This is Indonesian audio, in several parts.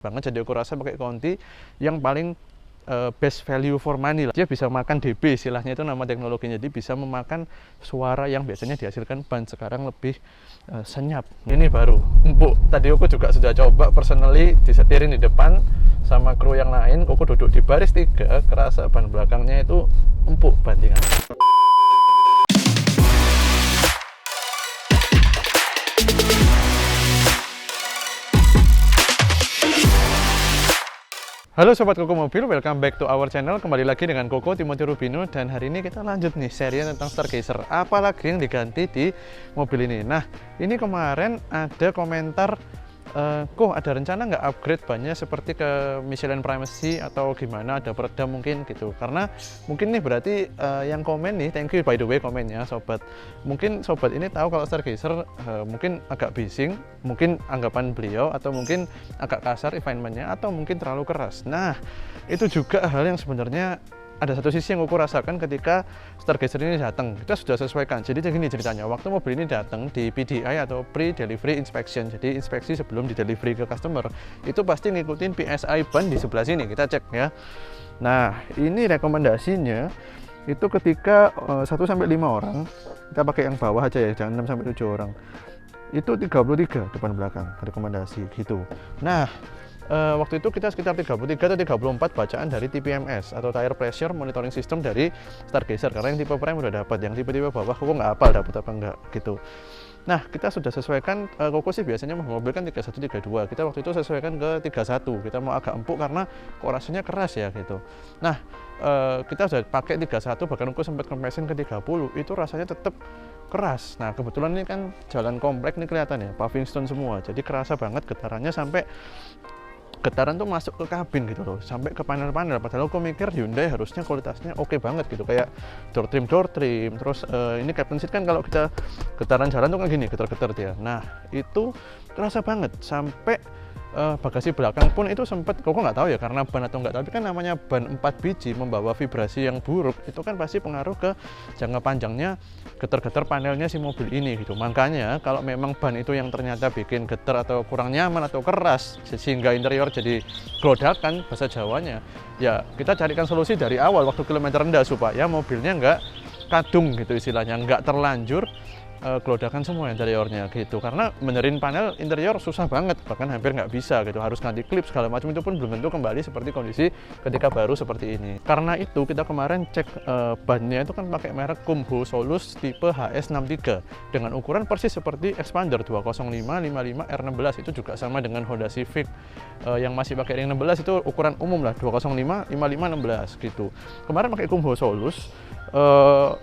banget. Jadi aku rasa pakai Conti yang paling best value for money lah. Dia bisa makan dB istilahnya, itu nama teknologinya. Jadi bisa memakan suara yang biasanya dihasilkan ban sekarang lebih senyap. Ini baru empuk. Tadi aku juga sudah coba personally disetirin di depan sama kru yang lain. Aku duduk di baris 3, kerasa ban belakangnya itu empuk bantingan. Halo Sobat Koko Mobil, welcome back to our channel. Kembali lagi dengan Koko Timothy Rubino. Dan hari ini kita lanjut nih serinya tentang Stargazer. Apalagi yang diganti di mobil ini. Nah, ini kemarin ada komentar, kok ada rencana nggak upgrade bannya seperti ke Michelin Primacy atau gimana, ada peredam mungkin gitu. Karena mungkin nih berarti yang komen nih, thank you by the way komennya Sobat. Mungkin Sobat ini tahu kalau Stargazer mungkin agak bising, mungkin anggapan beliau, atau mungkin agak kasar refinementnya, atau mungkin terlalu keras. Nah, itu juga hal yang sebenarnya ada satu sisi yang aku rasakan ketika Stargazer ini datang. Kita sudah sesuaikan. Jadi gini ceritanya, waktu mobil ini datang di PDI atau Pre-Delivery Inspection, jadi inspeksi sebelum di delivery ke customer, itu pasti ngikutin PSI ban di sebelah sini, kita cek ya. Nah, ini rekomendasinya itu ketika 1-5 orang, kita pakai yang bawah aja ya, jangan 6-7 orang. Itu 33 depan belakang rekomendasi gitu. Nah, waktu itu kita sekitar 33 atau 34 bacaan dari TPMS atau Tire Pressure Monitoring System dari Stargazer, karena yang tipe Prime udah dapat, yang tipe-tipe bawah aku nggak hafal dapat apa enggak gitu. Nah, kita sudah sesuaikan, Koko sih biasanya mobil kan 31, 32, kita waktu itu sesuaikan ke 31, kita mau agak empuk karena kok rasanya keras ya gitu. Nah, kita sudah pakai 31, bahkan aku sempat kempesin ke 30, itu rasanya tetap keras. Nah, kebetulan ini kan jalan komplek nih kelihatan ya, paving stone semua, jadi kerasa banget getarannya, sampai getaran tuh masuk ke kabin gitu loh, sampai ke panel-panel. Padahal aku mikir Hyundai harusnya kualitasnya oke banget gitu, kayak door trim, terus ini captain seat kan kalau kita getaran jalan tuh kan gini, getar-getar dia. Nah, itu terasa banget, sampai bagasi belakang pun itu sempat, kok nggak tahu ya karena ban atau enggak, tapi kan namanya ban 4 biji membawa vibrasi yang buruk, itu kan pasti pengaruh ke jangka panjangnya getar-getar panelnya si mobil ini gitu. Makanya kalau memang ban itu yang ternyata bikin getar atau kurang nyaman atau keras sehingga interior jadi gerodakan bahasa Jawanya, ya kita carikan solusi dari awal waktu kilometer rendah supaya mobilnya nggak kadung gitu istilahnya, nggak terlanjur gelodakan semua interiornya gitu. Karena benerin panel interior susah banget, bahkan hampir nggak bisa gitu, harus ganti klip segala macam, itu pun belum tentu kembali seperti kondisi ketika baru seperti ini. Karena itu kita kemarin cek bannya itu kan pakai merek Kumho Solus tipe HS63 dengan ukuran persis seperti Expander 205 55 R16, itu juga sama dengan Honda Civic yang masih pakai ring 16, itu ukuran umum lah 205 55 16 gitu. Kemarin pakai Kumho Solus,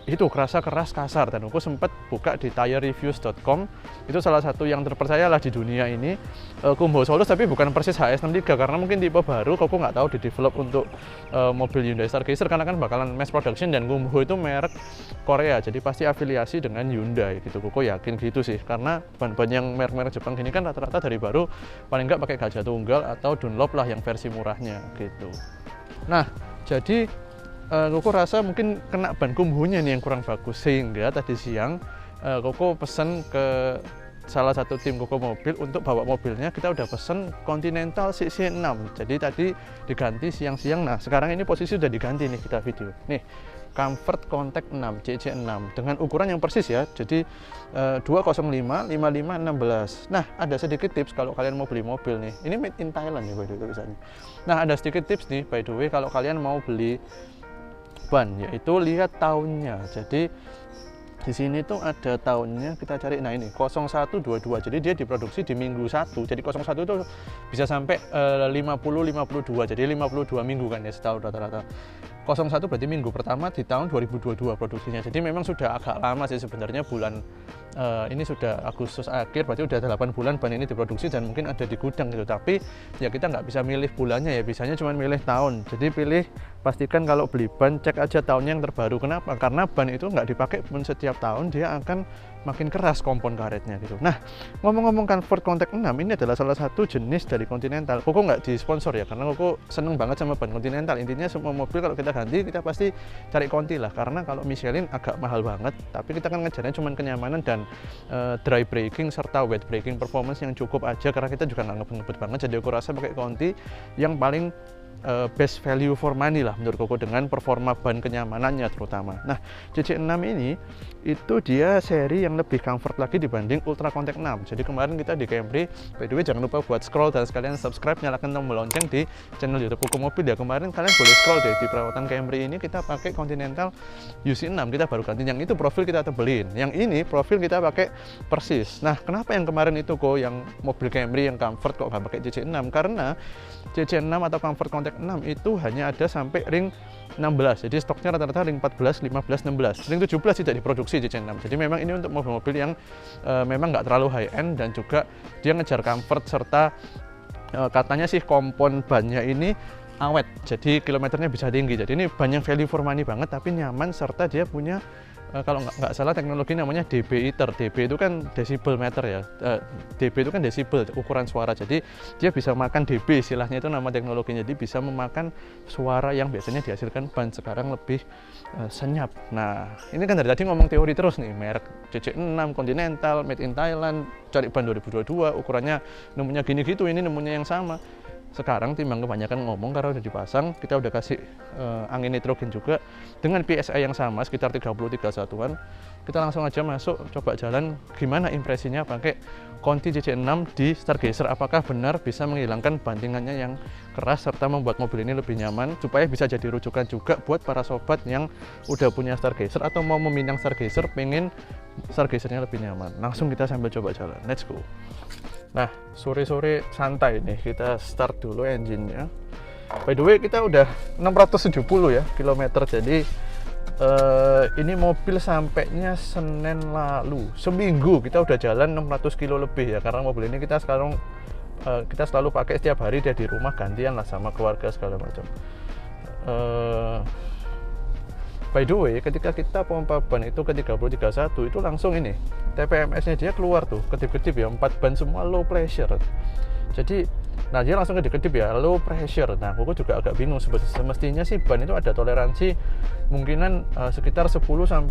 itu kerasa keras kasar, dan aku sempat buka di tirereviews.com, itu salah satu yang terpercaya lah di dunia ini, Kumho Solus, tapi bukan persis HS63 karena mungkin tipe baru, aku nggak tahu di develop untuk mobil Hyundai Stargazer, karena kan bakalan mass production, dan Kumho itu merek Korea, jadi pasti afiliasi dengan Hyundai gitu. Aku yakin gitu sih, karena ban-ban yang merek-merek Jepang gini kan rata-rata dari baru paling nggak pakai gajah tunggal atau Dunlop lah yang versi murahnya gitu. Nah, jadi Koko rasa mungkin kena ban Kumho-nya nih yang kurang bagus, sehingga tadi siang Koko pesen ke salah satu tim Koko Mobil untuk bawa mobilnya. Kita udah pesen Continental CC6, jadi tadi diganti siang-siang. Nah, sekarang ini posisi udah diganti nih, kita video nih, Comfort Contact 6 CC6 dengan ukuran yang persis ya, jadi 205 55 16. Nah, ada sedikit tips kalau kalian mau beli mobil nih, ini made in Thailand ya by the way tulisannya. Nah, ada sedikit tips nih by the way kalau kalian mau beli ban, yaitu lihat tahunnya. Jadi di sini tuh ada tahunnya, kita cari. Nah, ini 0122, jadi dia diproduksi di minggu 1, jadi 01 itu bisa sampai 50-52, jadi 52 minggu kan ya setahun rata-rata. 01 berarti minggu pertama di tahun 2022 produksinya, jadi memang sudah agak lama sih sebenarnya. Bulan ini sudah Agustus akhir, berarti udah 8 bulan ban ini diproduksi dan mungkin ada di gudang gitu. Tapi ya kita nggak bisa milih bulannya ya, bisanya cuma milih tahun, jadi pilih pastikan kalau beli ban cek aja tahunnya yang terbaru. Kenapa? Karena ban itu nggak dipakai pun setiap tahun dia akan makin keras kompon karetnya gitu. Nah, ngomong-ngomong Comfort Contact 6 ini adalah salah satu jenis dari Continental. Koko nggak disponsor ya, karena Koko seneng banget sama ban Continental. Intinya semua mobil kalau kita ganti kita pasti cari Conti lah, karena kalau Michelin agak mahal banget, tapi kita kan ngejarnya cuma kenyamanan dan dry braking serta wet braking performance yang cukup aja, karena kita juga nggak ngebut-ngebut banget. Jadi aku rasa pakai Conti yang paling best value for money lah menurut Koko, dengan performa ban kenyamanannya terutama. Nah, CC6 ini itu dia seri yang lebih comfort lagi dibanding Ultra Contact 6. Jadi kemarin kita di Camry, by the way jangan lupa buat scroll dan sekalian subscribe, nyalakan tombol lonceng di channel YouTube Koko Mobil ya. Kemarin kalian boleh scroll deh, di perawatan Camry ini kita pakai Continental UC6, kita baru ganti. Yang itu profil kita tebelin, yang ini profil kita pakai persis. Nah, kenapa yang kemarin itu kok yang mobil Camry yang comfort kok nggak pakai CC6? Karena CC6 atau Comfort Contact 6 itu hanya ada sampai ring 16, jadi stoknya rata-rata ring 14, 15, 16, ring 17 tidak diproduksi CC6. Jadi memang ini untuk mobil-mobil yang memang nggak terlalu high end, dan juga dia ngejar comfort serta katanya sih kompon bannya ini awet, jadi kilometernya bisa tinggi. Jadi ini ban yang value for money banget, tapi nyaman, serta dia punya kalau nggak salah teknologi namanya dB iter. dB itu kan decibel meter ya, dB itu kan desibel, ukuran suara. Jadi dia bisa makan dB, istilahnya itu nama teknologinya. Jadi bisa memakan suara yang biasanya dihasilkan ban sekarang lebih senyap. Nah, ini kan dari tadi ngomong teori terus nih, merek CC6, Continental, made in Thailand, cari ban 2022, ukurannya nemunya gini gitu, ini nemunya yang sama. Sekarang timbang kebanyakan ngomong, karena udah dipasang, kita udah kasih angin nitrogen juga dengan PSI yang sama sekitar 33 satuan. Kita langsung aja masuk, coba jalan gimana impresinya pakai Conti CC6 di Stargazer. Apakah benar bisa menghilangkan bantingannya yang keras serta membuat mobil ini lebih nyaman, supaya bisa jadi rujukan juga buat para sobat yang udah punya Stargazer atau mau meminang Stargazer, pengen Stargazernya lebih nyaman. Langsung kita sambil coba jalan, let's go. Nah, sore-sore santai nih, kita start dulu engine-nya. By the way, kita udah 670 ya kilometer. Jadi ini mobil sampainya Senin lalu. Seminggu kita udah jalan 600 kilo lebih ya, karena mobil ini kita sekarang kita selalu pakai setiap hari, dia di rumah gantian lah sama keluarga segala macam. By the way, ketika kita pompa ban itu ke 3031 itu langsung ini TPMS-nya dia keluar tuh, kedip-kedip ya, 4 ban semua low pressure. Jadi, nah dia langsung kedip-kedip ya, low pressure. Nah, aku juga agak bingung, semestinya sih ban itu ada toleransi mungkinan sekitar 10-20%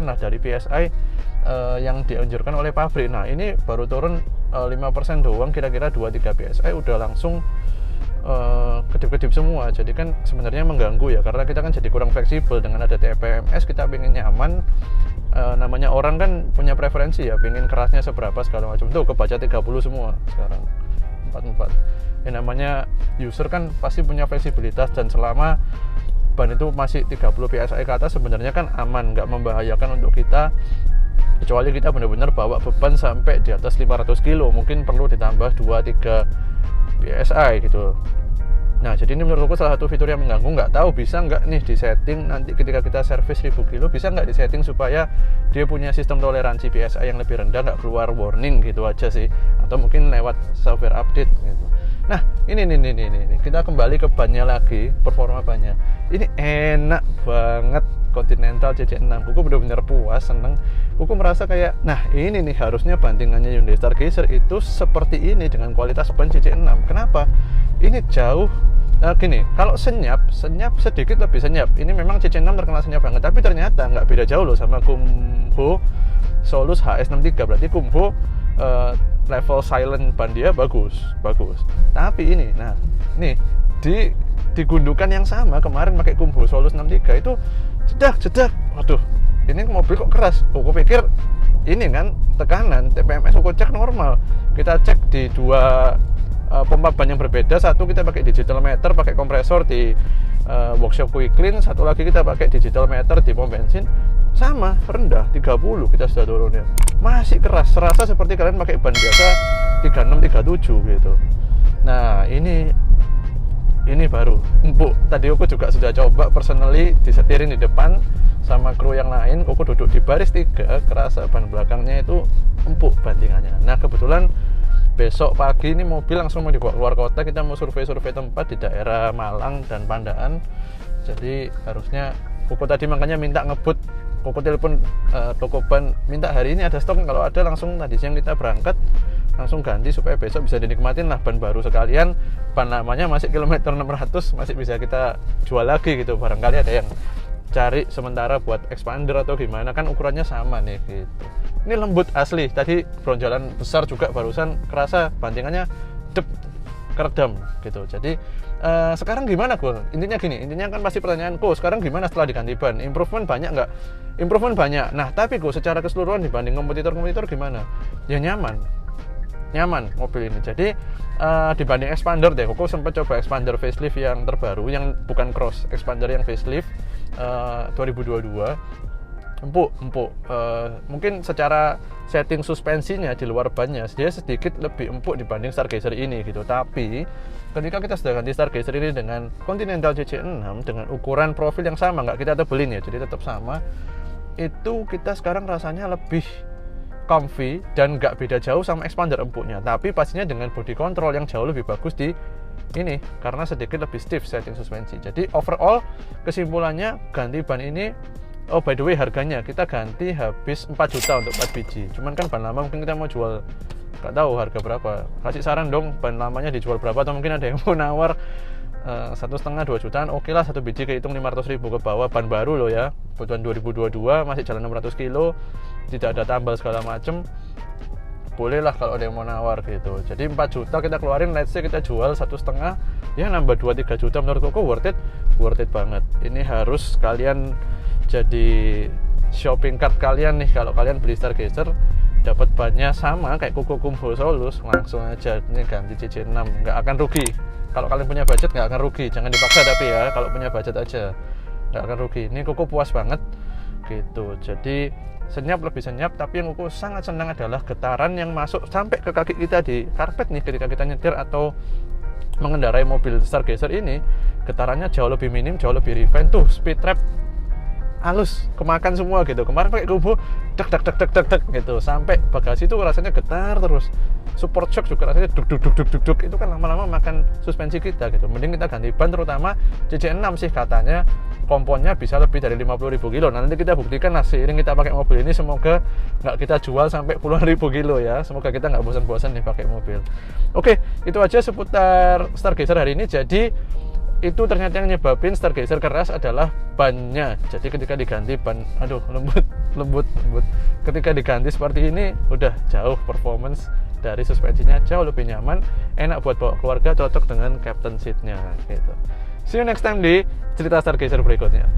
lah dari PSI yang dianjurkan oleh pabrik. Nah, ini baru turun 5% doang, kira-kira 2-3 PSI udah langsung kedip-kedip semua. Jadi kan sebenarnya mengganggu ya, karena kita kan jadi kurang fleksibel. Dengan ada TPMS kita pengen nyaman, namanya orang kan punya preferensi ya, pengen kerasnya seberapa segala macam. Tuh kebaca 30 semua sekarang, 44. Ya namanya user kan pasti punya fleksibilitas, dan selama ban itu masih 30 PSI ke atas sebenarnya kan aman, nggak membahayakan untuk kita, kecuali kita benar-benar bawa beban sampai di atas 500 kilo, mungkin perlu ditambah 2-3 PSI gitu. Nah, jadi ini menurutku salah satu fitur yang mengganggu. Nggak tahu bisa nggak nih disetting nanti ketika kita servis 1000 kilo, bisa nggak disetting supaya dia punya sistem toleransi PSI yang lebih rendah, nggak keluar warning gitu aja sih, atau mungkin lewat software update gitu. Nah, ini kita kembali ke bannya lagi, performa bannya. Ini enak banget Continental CC6. Aku benar-benar puas, seneng. Aku merasa kayak, nah ini nih harusnya bantingannya Hyundai Stargazer itu seperti ini dengan kualitas ban CC6. Kenapa? Ini jauh gini, kalau senyap sedikit lebih senyap. Ini memang CC6 terkenal senyap banget, tapi ternyata nggak beda jauh loh sama Kumho Solus HS63. Berarti Kumho level silent ban dia bagus. Tapi ini, nah nih di gundukan yang sama kemarin pakai Kumho Solus 63 itu jedak. Waduh, ini mobil kok keras. Aku pikir ini kan tekanan TPMS, aku cek normal. Kita cek di dua pompa ban yang berbeda. Satu kita pakai digital meter, pakai kompresor di workshop quick clean. Satu lagi kita pakai digital meter di pom bensin. Sama, rendah 30 kita sudah turunnya. Masih keras, serasa seperti kalian pakai ban biasa 36-37 gitu. Nah, ini baru empuk. Tadi aku juga sudah coba personally disetirin di depan sama kru yang lain. Aku duduk di baris 3, kerasa ban belakangnya itu empuk bantingannya. Nah, kebetulan besok pagi ini mobil langsung mau dibawa keluar kota, kita mau survei-survei tempat di daerah Malang dan Pandaan. Jadi harusnya Koko tadi makanya minta ngebut, Koko telepon toko ban, minta hari ini ada stok, kalau ada langsung tadi siang kita berangkat langsung ganti supaya besok bisa dinikmatin lah ban baru sekalian. Ban lamanya masih kilometer 600 masih bisa kita jual lagi gitu, barangkali ada yang cari sementara buat expander atau gimana, kan ukurannya sama nih gitu. Ini lembut asli, tadi bronjolan besar juga barusan kerasa bantingannya keredam gitu. Jadi sekarang gimana Go? Intinya gini, intinya kan pasti pertanyaanku, sekarang gimana setelah diganti ban? Improvement banyak nggak? Improvement banyak. Nah tapi Go, secara keseluruhan dibanding kompetitor-kompetitor gimana? Ya nyaman mobil ini. Jadi dibanding expander deh, Koko sempat coba expander facelift yang terbaru, yang bukan cross, expander yang facelift 2022. empuk. Mungkin secara setting suspensinya di luar bannya dia sedikit lebih empuk dibanding Stargazer ini gitu. Tapi ketika kita sudah ganti Stargazer ini dengan Continental CC6 dengan ukuran profil yang sama, nggak kita tebelin ya, jadi tetap sama, itu kita sekarang rasanya lebih comfy dan nggak beda jauh sama expander empuknya. Tapi pastinya dengan body control yang jauh lebih bagus di ini karena sedikit lebih stiff setting suspensi. Jadi overall kesimpulannya ganti ban ini, oh by the way harganya kita ganti habis 4 juta untuk 4 biji. Cuman kan ban lama mungkin kita mau jual, nggak tahu harga berapa. Kasih saran dong, ban lamanya dijual berapa, atau mungkin ada yang mau nawar 1,5-2 jutaan. Oke lah, 1 biji kehitung 500.000 ke bawah, ban baru loh ya, kebutuhan 2022 masih jalan 600 kilo, tidak ada tambal segala macem, boleh lah kalau ada yang mau nawar gitu. Jadi 4 juta kita keluarin, let's say kita jual 1,5, ya nambah 2-3 juta, menurut aku worth it banget. Ini harus kalian jadi shopping cart kalian nih, kalau kalian beli Stargazer dapat bannya sama kayak Koko Kumho Solus, langsung aja ini ganti CC6, nggak akan rugi. Kalau kalian punya budget nggak akan rugi, jangan dipaksa tapi ya, kalau punya budget aja nggak akan rugi. Ini Koko puas banget gitu. Jadi lebih senyap, tapi yang Koko sangat senang adalah getaran yang masuk sampai ke kaki kita di karpet nih ketika kita nyetir atau mengendarai mobil Stargazer ini. Getarannya jauh lebih minim, jauh lebih refine. Tuh speed trap halus, kemakan semua gitu. Kemarin pakai Kumho dek gitu, sampai bagasi itu rasanya getar terus. Support shock juga rasanya duk, itu kan lama-lama makan suspensi kita gitu. Mending kita ganti ban, terutama CC6 sih katanya komponnya bisa lebih dari 50.000 kilo. Nanti kita buktikan lah seiring kita pakai mobil ini, semoga nggak kita jual sampai puluhan ribu kilo ya. Semoga kita nggak bosan-bosan nih pakai mobil. Oke, itu aja seputar Stargazer hari ini. Jadi itu ternyata yang nyebabin Stargazer keras adalah bannya. Jadi ketika diganti ban, aduh lembut. Ketika diganti seperti ini udah jauh performance dari suspensinya, jauh lebih nyaman, enak buat bawa keluarga, cocok dengan captain seatnya gitu. See you next time di cerita Stargazer berikutnya.